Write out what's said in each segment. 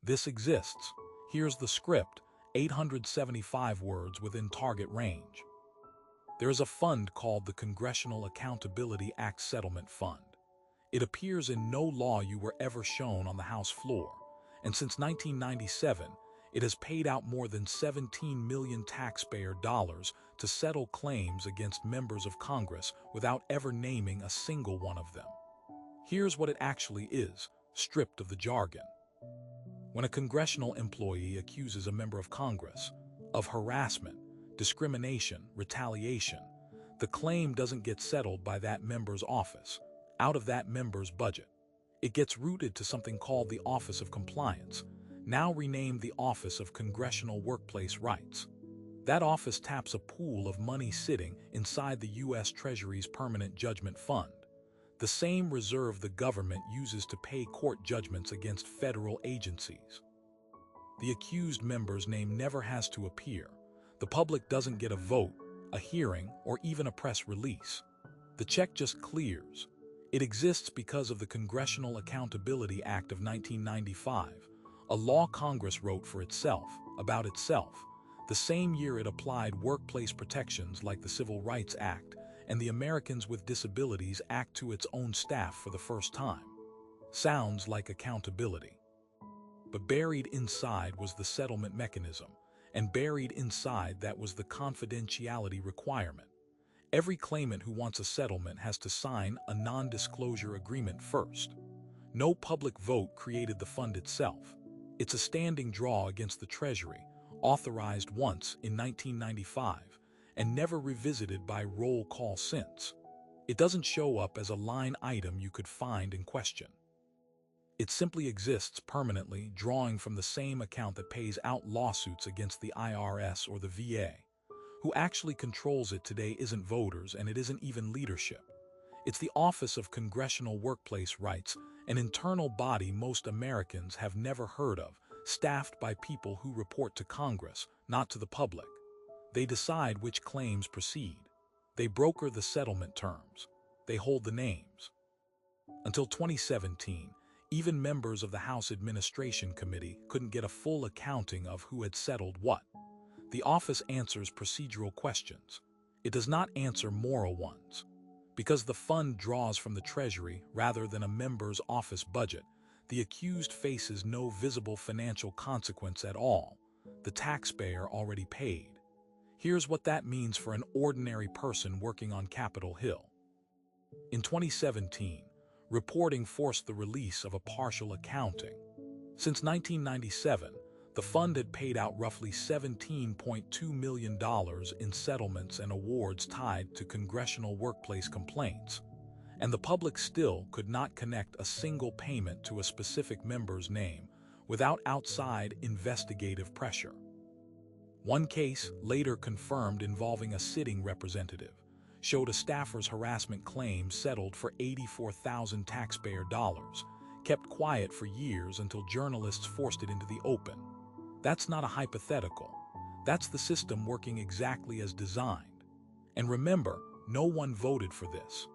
This exists. Here's the script, 875 words within target range. There is a fund called the Congressional Accountability Act Settlement Fund. It appears in no law you were ever shown on the House floor, and since 1997, it has paid out more than 17 million taxpayer dollars to settle claims against members of Congress without ever naming a single one of them. Here's what it actually is, stripped of the jargon. When a congressional employee accuses a member of Congress of harassment, discrimination, retaliation, the claim doesn't get settled by that member's office, out of that member's budget. It gets routed to something called the Office of Compliance, now renamed the Office of Congressional Workplace Rights. That office taps a pool of money sitting inside the U.S. Treasury's Permanent Judgment Fund, the same reserve the government uses to pay court judgments against federal agencies. The accused member's name never has to appear. The public doesn't get a vote, a hearing, or even a press release. The check just clears. It exists because of the Congressional Accountability Act of 1995, a law Congress wrote for itself, about itself, the same year it applied workplace protections like the Civil Rights Act and the Americans with Disabilities Act to its own staff for the first time. Sounds like accountability. But buried inside was the settlement mechanism, and buried inside that was the confidentiality requirement. Every claimant who wants a settlement has to sign a non-disclosure agreement first. No public vote created the fund itself. It's a standing draw against the Treasury, authorized once in 1995, and never revisited by roll call since. It doesn't show up as a line item you could find and question. It simply exists permanently, drawing from the same account that pays out lawsuits against the IRS or the VA. Who actually controls it today isn't voters, and it isn't even leadership. It's the Office of Congressional Workplace Rights, an internal body most Americans have never heard of, staffed by people who report to Congress, not to the public. They decide which claims proceed. They broker the settlement terms. They hold the names. Until 2017, even members of the House Administration Committee couldn't get a full accounting of who had settled what. The office answers procedural questions. It does not answer moral ones. Because the fund draws from the Treasury rather than a member's office budget, the accused faces no visible financial consequence at all. The taxpayer already paid. Here's what that means for an ordinary person working on Capitol Hill. In 2017, reporting forced the release of a partial accounting. Since 1997, the fund had paid out roughly $17.2 million in settlements and awards tied to congressional workplace complaints, and the public still could not connect a single payment to a specific member's name without outside investigative pressure. One case, later confirmed involving a sitting representative, showed a staffer's harassment claim settled for $84,000 taxpayer dollars, kept quiet for years until journalists forced it into the open. That's not a hypothetical. That's the system working exactly as designed. And remember, no one voted for this.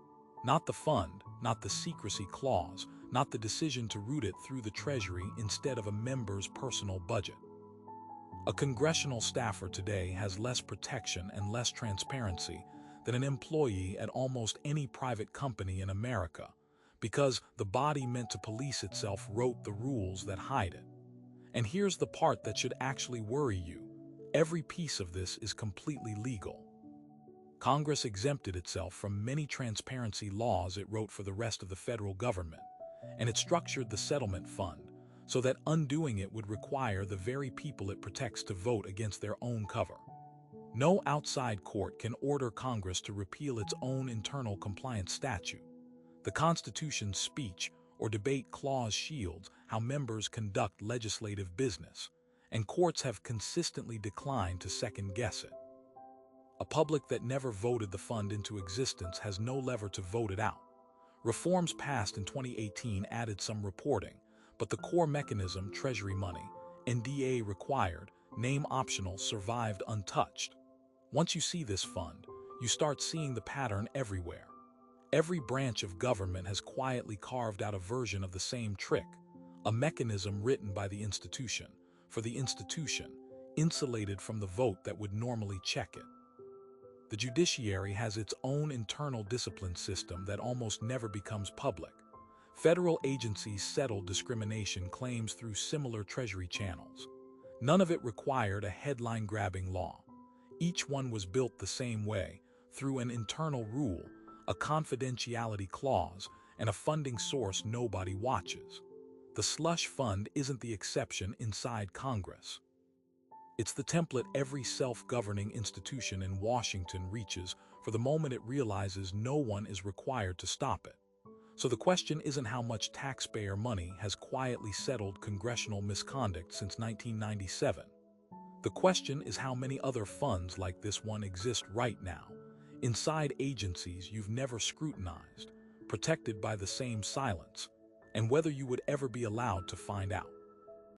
Not the fund, not the secrecy clause, not the decision to route it through the Treasury instead of a member's personal budget. A congressional staffer today has less protection and less transparency than an employee at almost any private company in America, because the body meant to police itself wrote the rules that hide it. And here's the part that should actually worry you. Every piece of this is completely legal. Congress exempted itself from many transparency laws it wrote for the rest of the federal government, and it structured the settlement fund so that undoing it would require the very people it protects to vote against their own cover. No outside court can order Congress to repeal its own internal compliance statute. The Constitution's speech or debate clause shields how members conduct legislative business, and courts have consistently declined to second-guess it. A public that never voted the fund into existence has no lever to vote it out. Reforms passed in 2018 added some reporting, but the core mechanism, Treasury money, NDA required, name optional, survived untouched. Once you see this fund, you start seeing the pattern everywhere. Every branch of government has quietly carved out a version of the same trick, a mechanism written by the institution, for the institution, insulated from the vote that would normally check it. The judiciary has its own internal discipline system that almost never becomes public. Federal agencies settled discrimination claims through similar Treasury channels. None of it required a headline-grabbing law. Each one was built the same way, through an internal rule, a confidentiality clause, and a funding source nobody watches. The Slush Fund isn't the exception inside Congress. It's the template every self-governing institution in Washington reaches for the moment it realizes no one is required to stop it. So the question isn't how much taxpayer money has quietly settled congressional misconduct since 1997. The question is how many other funds like this one exist right now, inside agencies you've never scrutinized, protected by the same silence, and whether you would ever be allowed to find out.